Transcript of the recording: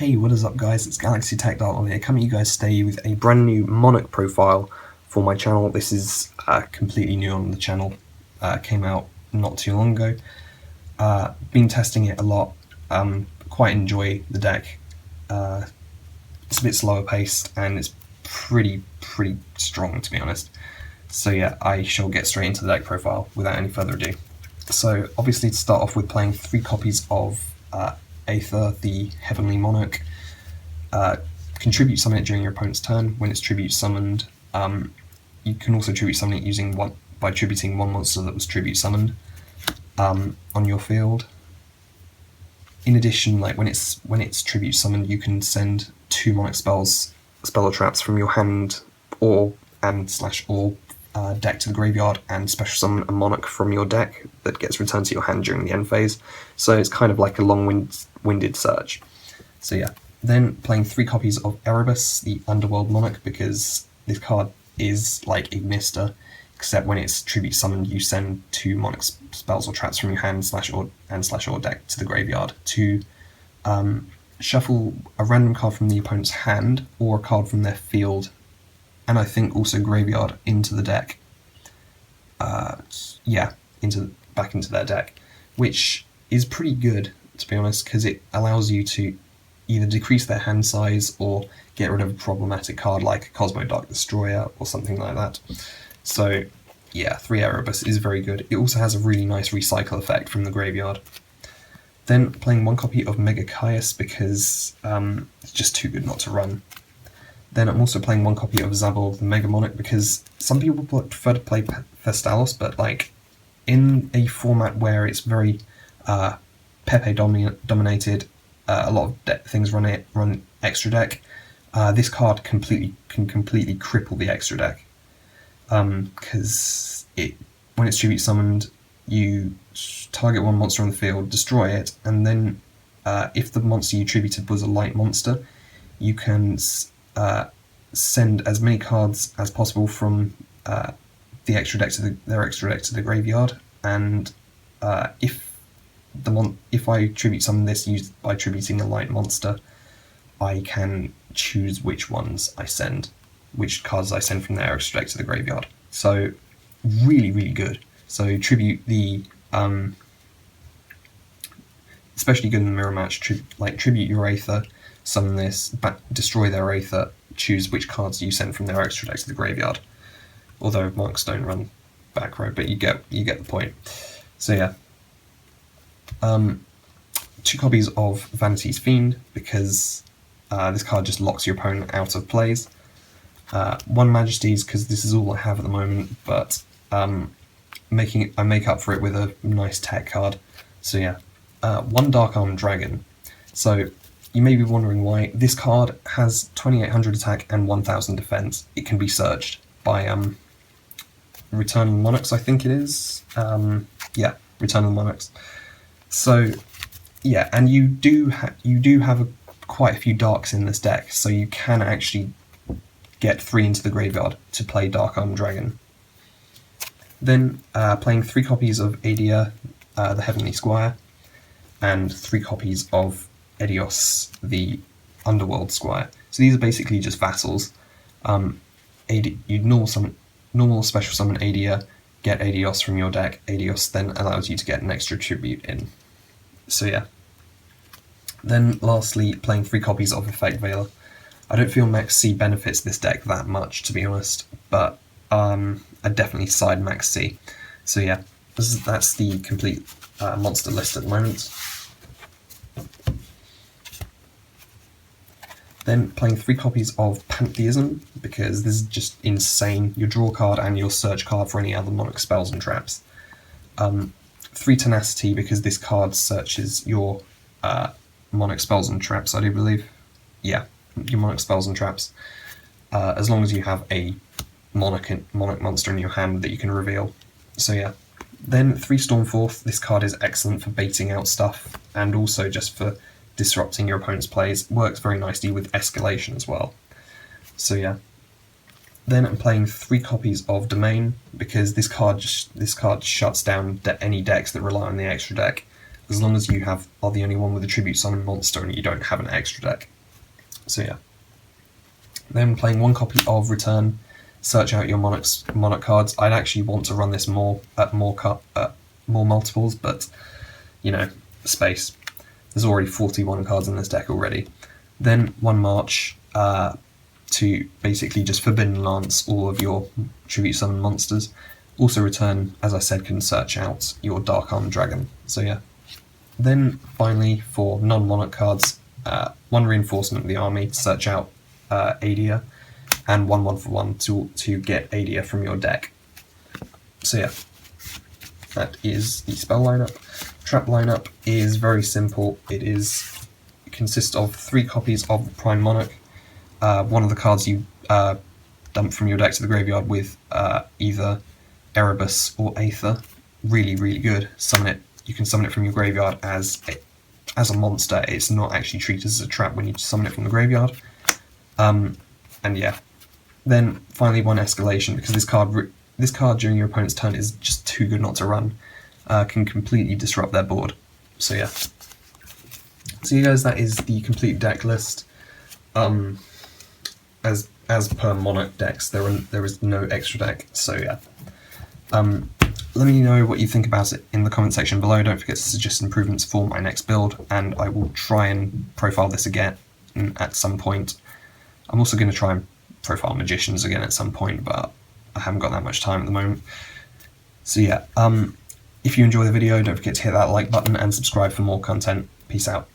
Hey, what is up guys, it's Galaxytech Darklord here, coming to you guys today with a brand new Monarch profile for my channel. This is completely new on the channel, came out not too long ago. Been testing it a lot, quite enjoy the deck. It's a bit slower paced and it's pretty strong, to be honest. So yeah, I shall get straight into the deck profile without any further ado. So obviously to start off with, playing 3 copies of Ehther, the Heavenly Monarch. Contribute summon it during your opponent's turn. When it's tribute summoned, you can also tribute summon it by tributing one monster that was tribute summoned on your field. In addition, like when it's tribute summoned, you can send 2 Monarch spell or traps from your hand or deck to the graveyard, and special summon a Monarch from your deck that gets returned to your hand during the end phase. So it's kind of like a long-winded search. So yeah. Then playing 3 copies of Erebus, the Underworld Monarch, because this card is like Ignister, except when it's tribute summoned, you send 2 Monarch spells or traps from your hand or deck to the graveyard to shuffle a random card from the opponent's hand or a card from their field, and I think also graveyard, into the deck. Back into their deck, which is pretty good, to be honest, because it allows you to either decrease their hand size or get rid of a problematic card like Cosmo Dark Destroyer or something like that. So yeah, 3 Erebus is very good. It also has a really nice recycle effect from the graveyard. Then playing 1 copy of Mega Caius, because it's just too good not to run. Then I'm also playing 1 copy of Zaborg, the Mega Monarch, because some people prefer to play Festalos, but like in a format where it's very Pepe dominated, a lot of things run extra deck. This card can completely cripple the extra deck, because when it's tribute summoned, you target 1 monster on the field, destroy it, and then if the monster you tributed was a light monster, you can send as many cards as possible from the extra deck to their extra deck to the graveyard, and if I tribute summon this by tributing a light monster, I can choose which cards I send from their extra deck to the graveyard. So really good. So tribute the especially good in the mirror match. Tribute your Ehther, summon this, destroy their Ehther, choose which cards you send from their extra deck to the graveyard. Although Monarchs don't run back row, but you get the point. So yeah. 2 copies of Vanity's Fiend, because this card just locks your opponent out of plays. 1 Majesty's, because this is all I have at the moment, but I make up for it with a nice tech card. So yeah. 1 TachyonDragon. So you may be wondering why this card has 2800 attack and 1000 defense. It can be searched by Return of the Monarchs, I think it is. Yeah, Return of the Monarchs. So yeah, and you do have quite a few darks in this deck, so you can actually get 3 into the graveyard to play TachyonDragon. Then playing 3 copies of Edea, the Heavenly Squire, and 3 copies of Eidos, the Underworld Squire. So these are basically just vassals. You'd normal special summon Edea, get Eidos from your deck. Eidos then allows you to get an extra tribute in. So yeah. Then lastly, playing 3 copies of Effect Veiler. I don't feel Max C benefits this deck that much, to be honest, but I definitely side Max C. So yeah, that's the complete monster list at the moment. Then playing 3 copies of Pantheism, because this is just insane. Your draw card and your search card for any other Monarch spells and traps. 3 Tenacity, because this card searches your Monarch spells and traps, I do believe. Yeah, your Monarch spells and traps. As long as you have a Monarch monster in your hand that you can reveal. So yeah. Then 3 Stormforth. This card is excellent for baiting out stuff, and also just for disrupting your opponent's plays. Works very nicely with Escalation as well. So yeah. Then I'm playing 3 copies of Domain, because this card shuts down any decks that rely on the extra deck. as long as you are the only one with a tribute summon monster and you don't have an extra deck. So yeah. Then playing 1 copy of Return, search out your Monarch cards. I'd actually want to run this more multiples, but you know, space. There's already 41 cards in this deck already. Then 1 March to basically just Forbidden Lance all of your tribute summon monsters. Also Return, as I said, can search out your TachyonDragon. So yeah. Then finally for non-Monarch cards, 1 Reinforcement of the army to search out Edea, and 1/1 to get Edea from your deck. So yeah, that is the spell lineup. Trap lineup is very simple. It consists of 3 copies of the Prime Monarch. One of the cards you dump from your deck to the graveyard with either Erebus or Ehther. Really, really good. Summon it. You can summon it from your graveyard as a monster. It's not actually treated as a trap when you summon it from the graveyard. And yeah, then finally 1 Escalation, because this card during your opponent's turn is just too good not to run. Can completely disrupt their board. So yeah. So you guys, that is the complete deck list. As per Monarch decks, there is no extra deck. So yeah. Let me know what you think about it in the comment section below. Don't forget to suggest improvements for my next build, and I will try and profile this again at some point. I'm also going to try and profile Magicians again at some point, but I haven't got that much time at the moment. So yeah, if you enjoy the video, don't forget to hit that like button and subscribe for more content. Peace out.